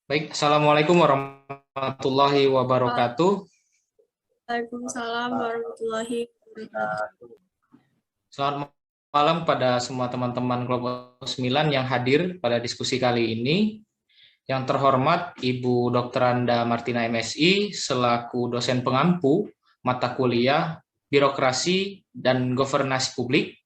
Baik, Assalamualaikum warahmatullahi wabarakatuh. Waalaikumsalam warahmatullahi wabarakatuh. Selamat malam pada semua teman-teman Kelompok 9 yang hadir pada diskusi kali ini. Yang terhormat Ibu Dr. Anda Martina MSI selaku dosen pengampu mata kuliah Birokrasi dan Governance Publik.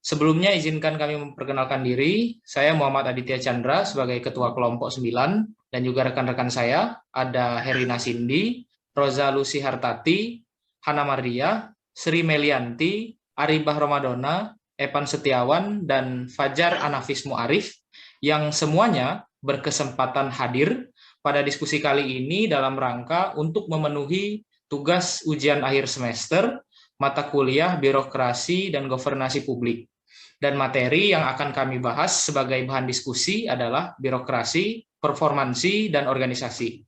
Sebelumnya izinkan kami memperkenalkan diri. Saya Muhammad Aditya Chandra sebagai Ketua Kelompok 9 dan juga rekan-rekan saya ada Herina Cindy, Roza Lucy Hartati, Hana Maria, Sri Melianti, Aribah Romadona, Evan Setiawan, dan Fajar Anafis Muarif yang semuanya berkesempatan hadir pada diskusi kali ini dalam rangka untuk memenuhi tugas ujian akhir semester mata kuliah Birokrasi dan Governasi Publik. Dan materi yang akan kami bahas sebagai bahan diskusi adalah birokrasi, performansi, dan organisasi.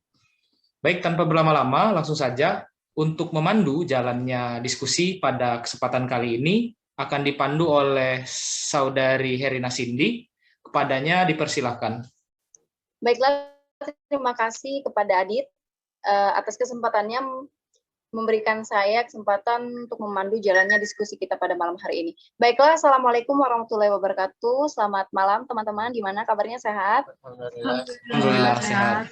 Baik, tanpa berlama-lama, langsung saja untuk memandu jalannya diskusi pada kesempatan kali ini akan dipandu oleh Saudari Herina Cindy. Kepadanya dipersilahkan. Baiklah, terima kasih kepada Adit atas kesempatannya memberikan saya kesempatan untuk memandu jalannya diskusi kita pada malam hari ini. Baiklah, Assalamualaikum warahmatullahi wabarakatuh. Selamat malam teman-teman, gimana kabarnya, sehat? Alhamdulillah sehat.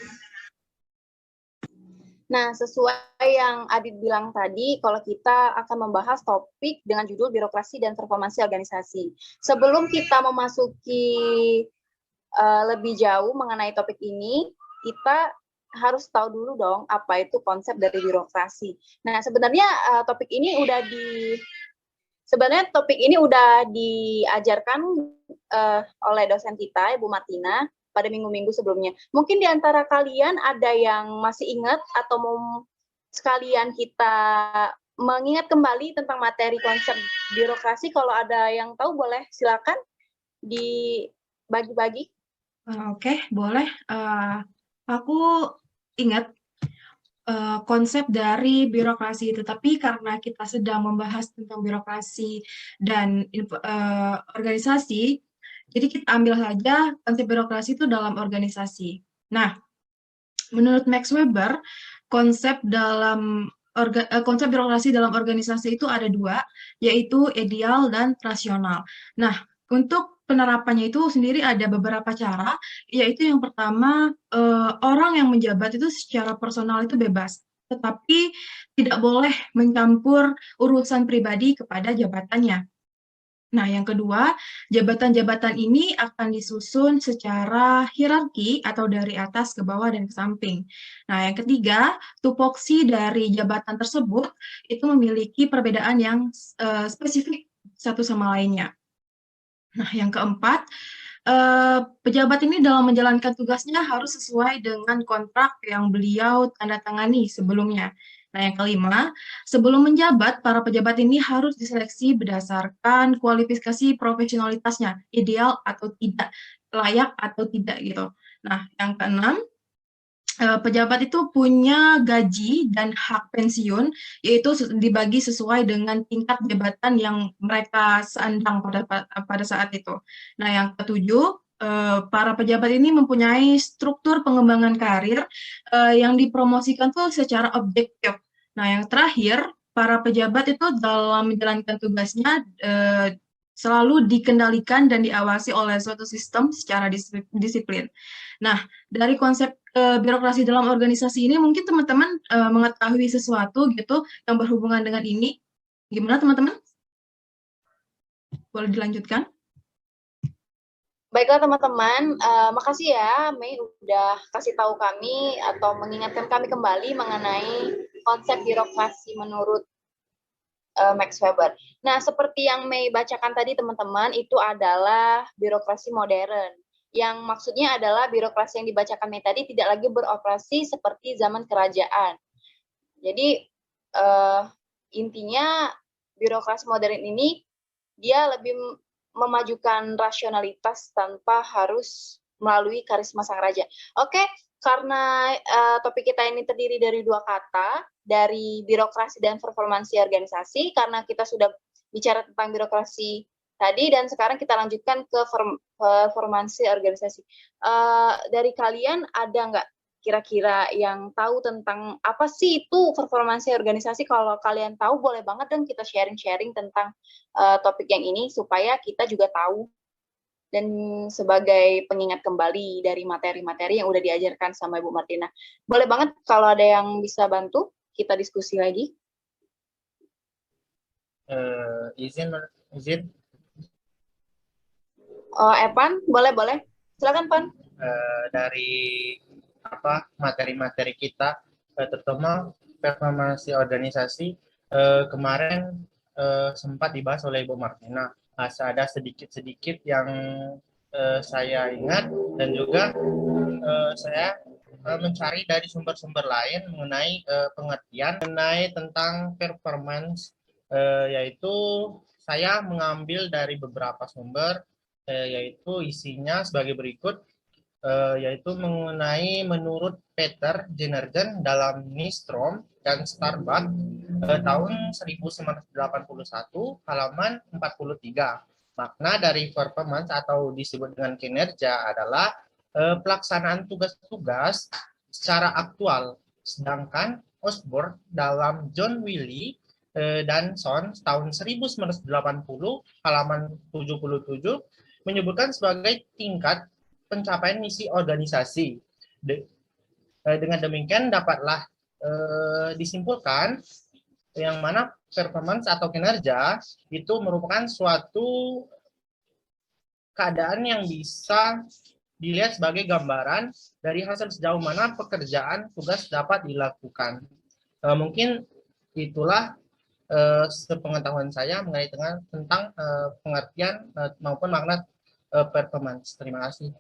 Nah, sesuai yang Adit bilang tadi, kalau kita akan membahas topik dengan judul birokrasi dan performansi organisasi. Sebelum kita memasuki lebih jauh mengenai topik ini, kita harus tahu dulu dong apa itu konsep dari birokrasi. Nah, sebenarnya topik ini udah diajarkan oleh dosen kita, Ibu Martina, pada minggu-minggu sebelumnya. Mungkin di antara kalian ada yang masih ingat atau mau sekalian kita mengingat kembali tentang materi konsep birokrasi. Kalau ada yang tahu boleh silakan dibagi-bagi. Oke, boleh. Aku ingat konsep dari birokrasi, tetapi karena kita sedang membahas tentang birokrasi dan organisasi, jadi kita ambil saja konsep birokrasi itu dalam organisasi. Nah, menurut Max Weber, konsep birokrasi dalam organisasi itu ada dua, yaitu ideal dan rasional. Nah, untuk penerapannya itu sendiri ada beberapa cara, yaitu yang pertama, orang yang menjabat itu secara personal itu bebas, tetapi tidak boleh mencampur urusan pribadi kepada jabatannya. Nah, yang kedua, jabatan-jabatan ini akan disusun secara hierarki atau dari atas ke bawah dan ke samping. Nah, yang ketiga, tupoksi dari jabatan tersebut itu memiliki perbedaan yang spesifik satu sama lainnya. Nah, yang keempat, pejabat ini dalam menjalankan tugasnya harus sesuai dengan kontrak yang beliau tanda tangani sebelumnya. Nah, yang kelima, sebelum menjabat, para pejabat ini harus diseleksi berdasarkan kualifikasi profesionalitasnya, ideal atau tidak, layak atau tidak gitu. Nah, yang keenam, pejabat itu punya gaji dan hak pensiun, yaitu dibagi sesuai dengan tingkat jabatan yang mereka sandang pada saat itu. Nah, yang ketujuh, para pejabat ini mempunyai struktur pengembangan karir yang dipromosikan tuh secara objektif. Nah, yang terakhir, para pejabat itu dalam menjalankan tugasnya selalu dikendalikan dan diawasi oleh suatu sistem secara disiplin. Nah, dari konsep birokrasi dalam organisasi ini mungkin teman-teman mengetahui sesuatu gitu yang berhubungan dengan ini. Gimana teman-teman? Boleh dilanjutkan? Baiklah teman-teman, makasih ya Mei udah kasih tahu kami atau mengingatkan kami kembali mengenai konsep birokrasi menurut Max Weber. Nah, seperti yang Mei bacakan tadi teman-teman, itu adalah birokrasi modern. Yang maksudnya adalah birokrasi yang dibacakan Mei tadi tidak lagi beroperasi seperti zaman kerajaan. Jadi intinya birokrasi modern ini dia lebih memajukan rasionalitas tanpa harus melalui karisma sang raja. Oke, karena topik kita ini terdiri dari dua kata, dari birokrasi dan performansi organisasi, karena kita sudah bicara tentang birokrasi tadi, dan sekarang kita lanjutkan ke performansi organisasi. Dari kalian ada nggak kira-kira yang tahu tentang apa sih itu performansi organisasi? Kalau kalian tahu, boleh banget dong kita sharing-sharing tentang topik yang ini supaya kita juga tahu dan sebagai pengingat kembali dari materi-materi yang udah diajarkan sama Ibu Martina. Boleh banget kalau ada yang bisa bantu, kita diskusi lagi. Izin Evan, boleh. Silakan, Pan. dari materi-materi kita, terutama performansi organisasi, kemarin sempat dibahas oleh Ibu Martina. Ada sedikit-sedikit yang saya ingat, dan juga saya mencari dari sumber-sumber lain mengenai pengertian mengenai tentang performance, yaitu saya mengambil dari beberapa sumber, yaitu isinya sebagai berikut, yaitu mengenai menurut Peter Jenergen dalam Nystrom dan Starbuck tahun 1981 halaman 43. Makna dari performance atau disebut dengan kinerja adalah pelaksanaan tugas-tugas secara aktual. Sedangkan Osborne dalam John Wiley dan Son tahun 1980 halaman 77 menyebutkan sebagai tingkat pencapaian misi organisasi. Dengan demikian dapatlah disimpulkan yang mana performance atau kinerja itu merupakan suatu keadaan yang bisa dilihat sebagai gambaran dari hasil sejauh mana pekerjaan tugas dapat dilakukan. Mungkin itulah sepengetahuan saya mengenai tentang pengertian maupun makna performance. Terima kasih.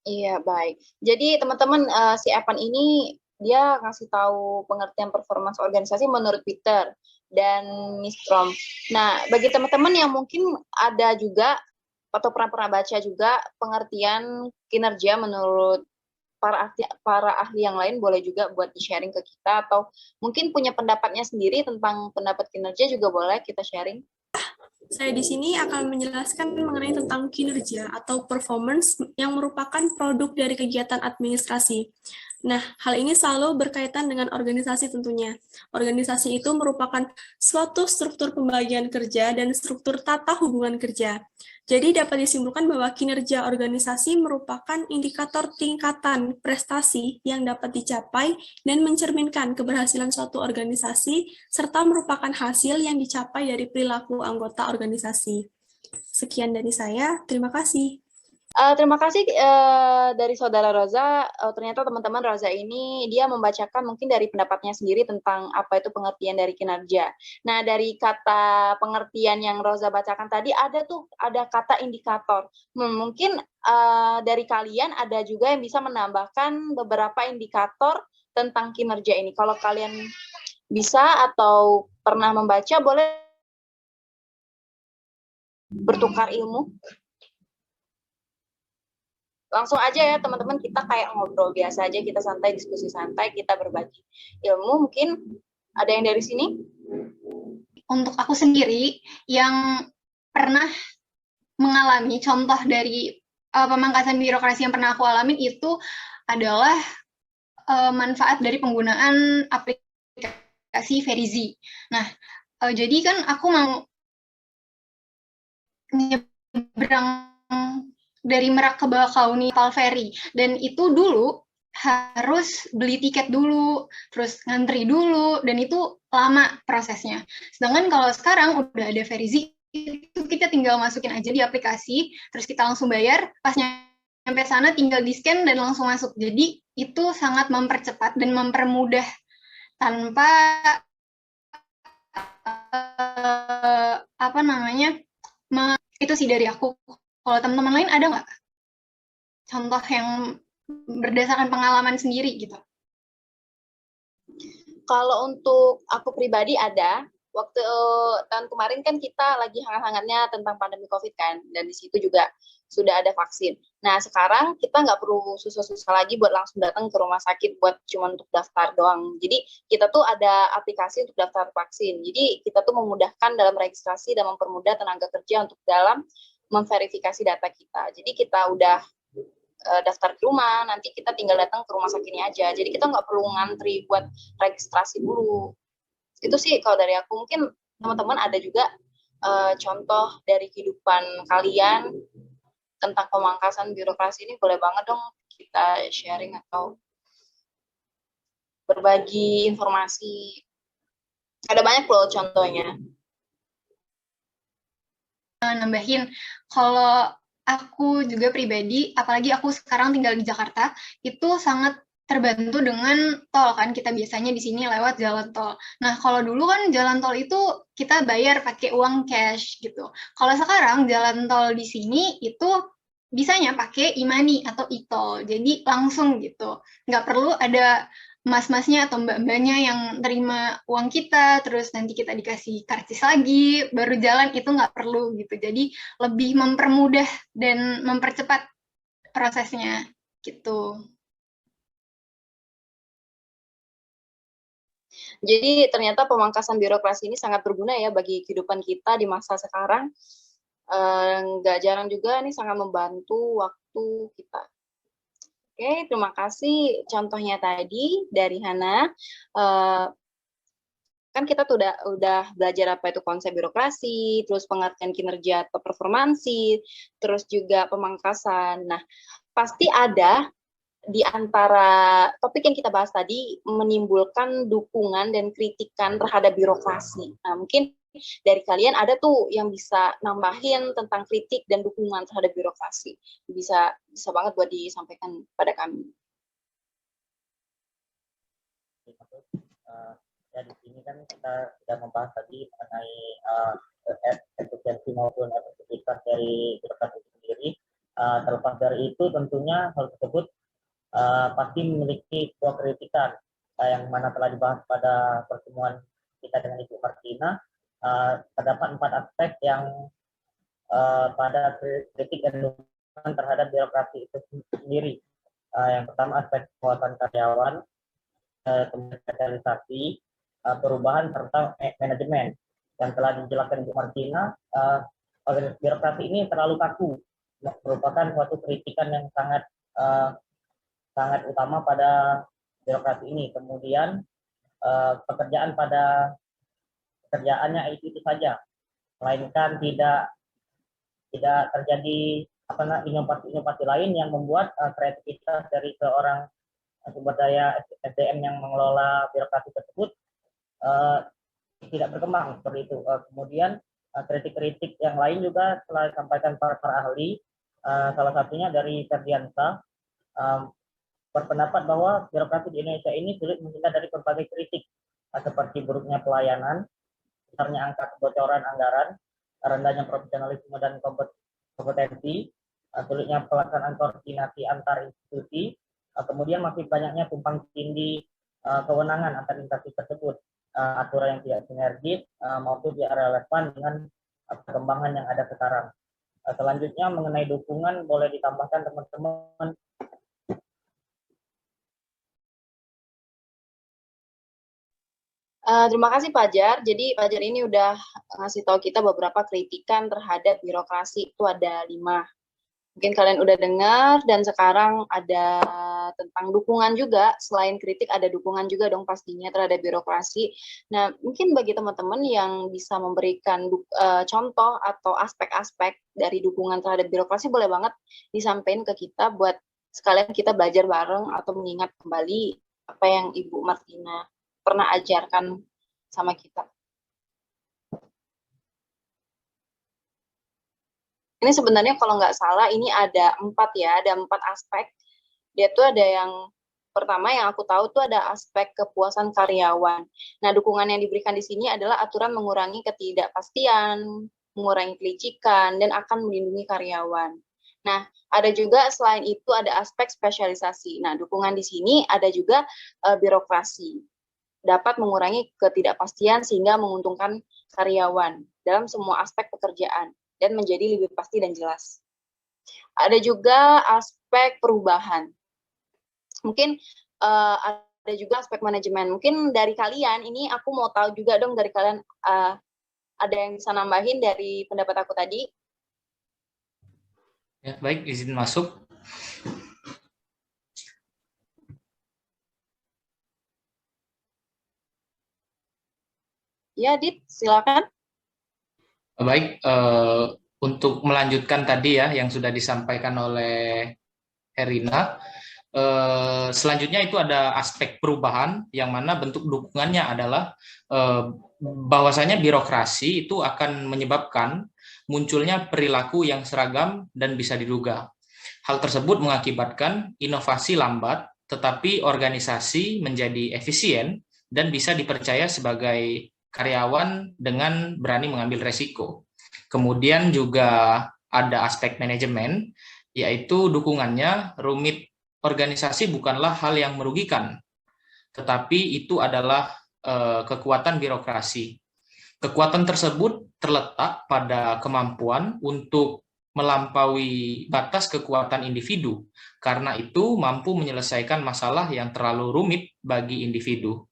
Iya, baik. Jadi teman-teman, si Evan ini dia ngasih tahu pengertian performance organisasi menurut Peter dan Nystrom. Nah, bagi teman-teman yang mungkin ada juga atau pernah baca juga pengertian kinerja menurut para ahli yang lain, boleh juga buat di-sharing ke kita, atau mungkin punya pendapatnya sendiri tentang pendapat kinerja juga boleh kita sharing. Saya di sini akan menjelaskan mengenai tentang kinerja atau performance yang merupakan produk dari kegiatan administrasi. Nah, hal ini selalu berkaitan dengan organisasi tentunya. Organisasi itu merupakan suatu struktur pembagian kerja dan struktur tata hubungan kerja. Jadi dapat disimpulkan bahwa kinerja organisasi merupakan indikator tingkatan prestasi yang dapat dicapai dan mencerminkan keberhasilan suatu organisasi, serta merupakan hasil yang dicapai dari perilaku anggota organisasi. Sekian dari saya, terima kasih. Terima kasih dari Saudara Roza. Ternyata teman-teman Roza ini dia membacakan mungkin dari pendapatnya sendiri tentang apa itu pengertian dari kinerja. Nah, dari kata pengertian yang Roza bacakan tadi ada kata indikator. Mungkin dari kalian ada juga yang bisa menambahkan beberapa indikator tentang kinerja ini. Kalau kalian bisa atau pernah membaca, boleh bertukar ilmu. Langsung aja ya teman-teman, kita kayak ngobrol biasa aja, kita santai, diskusi santai, kita berbagi ilmu. Mungkin ada yang dari sini? Untuk aku sendiri yang pernah mengalami contoh dari pemangkasan birokrasi yang pernah aku alami itu adalah manfaat dari penggunaan aplikasi Verizi. Nah, jadi kan aku mau nyebrang dari Merak ke Bakauni kapal feri, dan itu dulu harus beli tiket dulu, terus ngantri dulu, dan itu lama prosesnya. Sedangkan kalau sekarang udah ada Verizi, itu kita tinggal masukin aja di aplikasi, terus kita langsung bayar, pas nyampe sana tinggal di-scan dan langsung masuk. Jadi itu sangat mempercepat dan mempermudah tanpa itu sih dari aku. Kalau teman-teman lain ada nggak contoh yang berdasarkan pengalaman sendiri gitu? Kalau untuk aku pribadi ada. waktu tahun kemarin kan kita lagi hangat-hangatnya tentang pandemi COVID kan, dan di situ juga sudah ada vaksin. Nah, sekarang kita nggak perlu susah-susah lagi buat langsung datang ke rumah sakit buat cuma untuk daftar doang. Jadi kita tuh ada aplikasi untuk daftar vaksin. Jadi kita tuh memudahkan dalam registrasi dan mempermudah tenaga kerja untuk dalam memverifikasi data kita. Jadi kita udah daftar di rumah, nanti kita tinggal datang ke rumah sakitnya aja. Jadi kita nggak perlu ngantri buat registrasi dulu. Itu sih kalau dari aku. Mungkin teman-teman ada juga contoh dari kehidupan kalian tentang pemangkasan birokrasi ini, boleh banget dong kita sharing atau berbagi informasi. Ada banyak loh contohnya. Nambahin, kalau aku juga pribadi, apalagi aku sekarang tinggal di Jakarta, itu sangat terbantu dengan tol kan, kita biasanya di sini lewat jalan tol. Nah, kalau dulu kan jalan tol itu kita bayar pakai uang cash gitu. Kalau sekarang jalan tol di sini itu bisanya pakai e-money atau e-tol, jadi langsung gitu. Nggak perlu ada mas-masnya atau mbak-mbaknya yang terima uang kita, terus nanti kita dikasih karcis lagi, baru jalan, itu nggak perlu gitu. Jadi lebih mempermudah dan mempercepat prosesnya gitu. Jadi ternyata pemangkasan birokrasi ini sangat berguna ya bagi kehidupan kita di masa sekarang. Nggak jarang juga nih sangat membantu waktu kita. Oke, terima kasih contohnya tadi dari Hana. Kan kita tuh udah belajar apa itu konsep birokrasi, terus pengertian kinerja atau performansi, terus juga pemangkasan. Nah, pasti ada di antara topik yang kita bahas tadi menimbulkan dukungan dan kritikan terhadap birokrasi. Nah, mungkin dari kalian ada tuh yang bisa nambahin tentang kritik dan dukungan terhadap birokrasi. Bisa banget buat disampaikan pada kami. Ya, di sini kan kita sudah membahas tadi mengenai efisiensi maupun efektivitas dari birokrasi sendiri. Terlepas dari itu, tentunya hal tersebut pasti memiliki sebuah kritikan yang mana telah dibahas pada pertemuan kita dengan Ibu Martina. Terdapat 4 aspek yang pada kritik dan dukungan terhadap birokrasi itu sendiri. Yang pertama aspek penguasaan karyawan, kemudian spesialisasi, perubahan serta manajemen. Yang telah dijelaskan Ibu Martina, birokrasi ini terlalu kaku, merupakan suatu kritikan yang sangat utama pada birokrasi ini. Kemudian pekerjaannya itu saja, melainkan tidak terjadi inovasi lain yang membuat kreativitas dari seorang sumber daya SDM yang mengelola birokrasi tersebut tidak berkembang seperti itu. Kemudian kritik-kritik yang lain juga telah disampaikan para ahli, salah satunya dari Ferdiansa, berpendapat bahwa birokrasi di Indonesia ini sulit menghindar dari berbagai kritik, seperti buruknya pelayanan, besarnya angka kebocoran anggaran, rendahnya profesionalisme dan kompetensi, sulitnya pelaksanaan koordinasi antar institusi, kemudian masih banyaknya tumpang tindih kewenangan antar instansi tersebut, aturan yang tidak sinergis maupun tidak relevan dengan perkembangan yang ada sekarang. Selanjutnya mengenai dukungan, boleh ditambahkan teman-teman. Terima kasih Fajar. Jadi Fajar ini udah ngasih tahu kita beberapa kritikan terhadap birokrasi, itu ada 5. Mungkin kalian udah dengar, dan sekarang ada tentang dukungan juga. Selain kritik ada dukungan juga dong pastinya terhadap birokrasi. Nah, mungkin bagi teman-teman yang bisa memberikan contoh atau aspek-aspek dari dukungan terhadap birokrasi, boleh banget disampaikan ke kita buat sekalian kita belajar bareng atau mengingat kembali apa yang Ibu Martina pernah ajarkan sama kita. Ini sebenarnya kalau nggak salah ini ada 4 ya, ada 4 aspek. Dia tuh ada yang pertama yang aku tahu tuh ada aspek kepuasan karyawan. Nah, dukungan yang diberikan di sini adalah aturan mengurangi ketidakpastian, mengurangi kelicikan, dan akan melindungi karyawan. Nah, ada juga selain itu ada aspek spesialisasi. Nah, dukungan di sini ada juga birokrasi. dapat mengurangi ketidakpastian sehingga menguntungkan karyawan dalam semua aspek pekerjaan dan menjadi lebih pasti dan jelas. Ada juga aspek perubahan. Mungkin ada juga aspek manajemen. Mungkin dari kalian, ini aku mau tahu juga dong dari kalian, ada yang bisa nambahin dari pendapat aku tadi? Ya, baik, izin masuk. Ya, Dit, silakan. Baik, untuk melanjutkan tadi ya yang sudah disampaikan oleh Herina, selanjutnya itu ada aspek perubahan yang mana bentuk dukungannya adalah bahwasanya birokrasi itu akan menyebabkan munculnya perilaku yang seragam dan bisa diduga. Hal tersebut mengakibatkan inovasi lambat, tetapi organisasi menjadi efisien dan bisa dipercaya sebagai karyawan dengan berani mengambil resiko. Kemudian juga ada aspek manajemen, yaitu dukungannya rumit organisasi bukanlah hal yang merugikan, tetapi itu adalah kekuatan birokrasi. Kekuatan tersebut terletak pada kemampuan untuk melampaui batas kekuatan individu, karena itu mampu menyelesaikan masalah yang terlalu rumit bagi individu.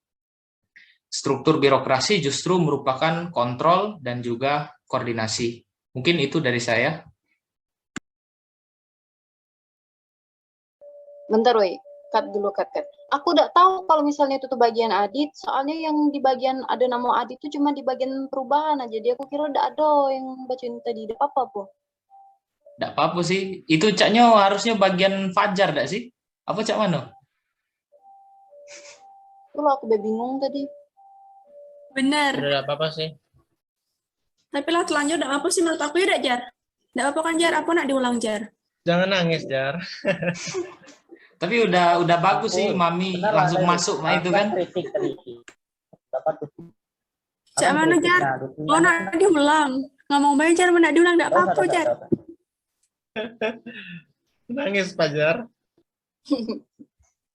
Struktur birokrasi justru merupakan kontrol dan juga koordinasi. Mungkin itu dari saya. Bentar, woi. Cut dulu, cut. Aku udah tahu kalau misalnya itu tuh bagian Adit, soalnya yang di bagian ada nama Adit itu cuma di bagian perubahan aja. Jadi aku kira udah ada yang bacain tadi. Udah apa-apa, Po? Nggak apa-apa sih. Itu caknya harusnya bagian Fajar, nggak sih? Apa cak mana? Itulah aku udah bingung tadi. Benar. Tidak apa-apa sih. Tapi lah telanjur enggak apa sih menurut aku ya, Jar. Enggak apa kan, Jar? Apa nak diulang, Jar? Jangan nangis, Jar. Tapi udah bagus sih, Mami Benar, langsung ada masuk mah itu kan. Kritik tadi. Dapat Cak mana, Jar? Oh, nak diulang. Ngomong banyak, Jar, nak diulang. Enggak apa-apa, Jar. Nangis, Fajar.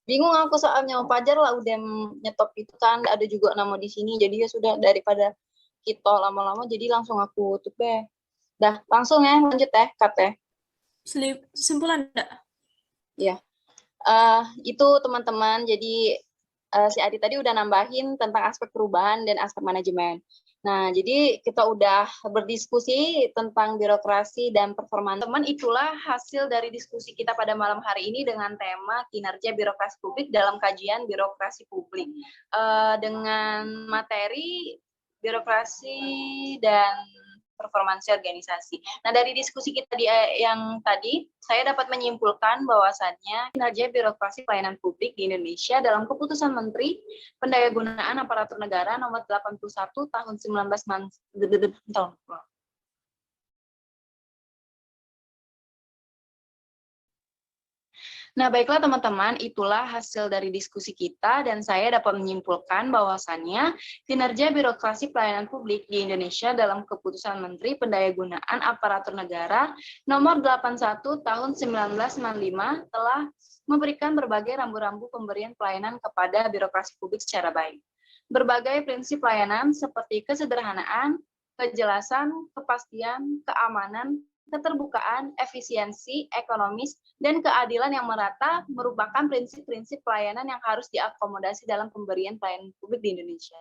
Bingung aku soalnya Fajar lah udah nyetop itu kan, ada juga nama di sini. Jadi ya sudah, daripada kita lama-lama jadi langsung aku tutup deh. Dah, langsung ya, lanjut ya, cut ya. Kesimpulan enggak? Iya. Itu teman-teman, jadi si Adi tadi udah nambahin tentang aspek perubahan dan aspek manajemen. Nah, jadi kita udah berdiskusi tentang birokrasi dan performa. Teman, itulah hasil dari diskusi kita pada malam hari ini dengan tema kinerja birokrasi publik dalam kajian birokrasi publik. Dengan materi birokrasi dan performansi organisasi. Nah, dari diskusi kita yang tadi, saya dapat menyimpulkan bahwasannya kinerja birokrasi pelayanan publik di Indonesia dalam keputusan Menteri Pendayagunaan Aparatur Negara nomor 81 tahun 19 Nah, baiklah teman-teman, itulah hasil dari diskusi kita dan saya dapat menyimpulkan bahwasannya kinerja birokrasi pelayanan publik di Indonesia dalam keputusan Menteri Pendayagunaan Aparatur Negara nomor 81 tahun 1995 telah memberikan berbagai rambu-rambu pemberian pelayanan kepada birokrasi publik secara baik. Berbagai prinsip pelayanan seperti kesederhanaan, kejelasan, kepastian, keamanan, keterbukaan, efisiensi, ekonomis, dan keadilan yang merata merupakan prinsip-prinsip pelayanan yang harus diakomodasi dalam pemberian pelayanan publik di Indonesia.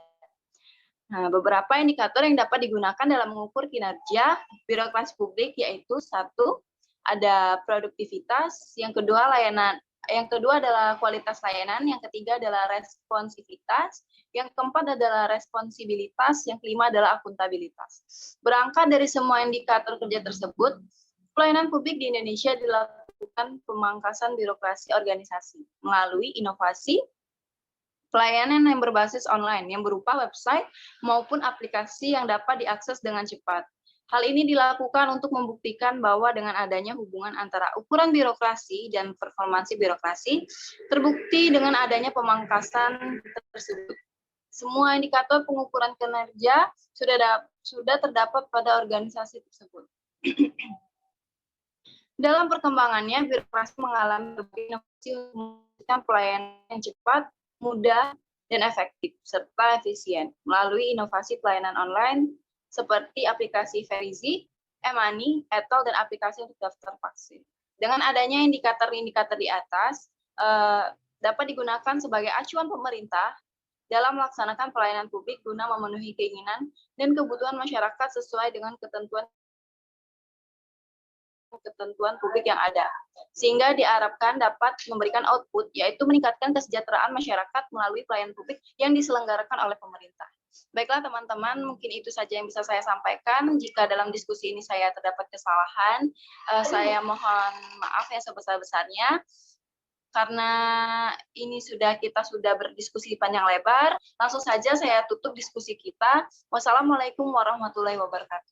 Nah, beberapa indikator yang dapat digunakan dalam mengukur kinerja birokrasi publik yaitu satu, ada produktivitas, yang kedua adalah kualitas layanan, yang ketiga adalah responsivitas, yang keempat adalah responsibilitas, yang kelima adalah akuntabilitas. Berangkat dari semua indikator kerja tersebut, pelayanan publik di Indonesia dilakukan pemangkasan birokrasi organisasi melalui inovasi pelayanan yang berbasis online yang berupa website maupun aplikasi yang dapat diakses dengan cepat. Hal ini dilakukan untuk membuktikan bahwa dengan adanya hubungan antara ukuran birokrasi dan performansi birokrasi, terbukti dengan adanya pemangkasan tersebut. Semua indikator pengukuran kinerja sudah terdapat pada organisasi tersebut. Dalam perkembangannya, birokrasi mengalami berbagai inovasi untuk pelayanan yang cepat, mudah, dan efektif serta efisien melalui inovasi pelayanan online seperti aplikasi Verizi, e-money, e-tol, dan aplikasi untuk daftar vaksin. Dengan adanya indikator-indikator di atas, dapat digunakan sebagai acuan pemerintah dalam melaksanakan pelayanan publik guna memenuhi keinginan dan kebutuhan masyarakat sesuai dengan ketentuan publik yang ada, sehingga diharapkan dapat memberikan output, yaitu meningkatkan kesejahteraan masyarakat melalui pelayanan publik yang diselenggarakan oleh pemerintah. Baiklah teman-teman, mungkin itu saja yang bisa saya sampaikan. Jika dalam diskusi ini saya terdapat kesalahan, saya mohon maaf yang sebesar-besarnya. Karena ini kita sudah berdiskusi panjang lebar, langsung saja saya tutup diskusi kita. Wassalamualaikum warahmatullahi wabarakatuh.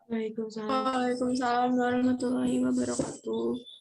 Waalaikumsalam. Waalaikumsalam warahmatullahi wabarakatuh.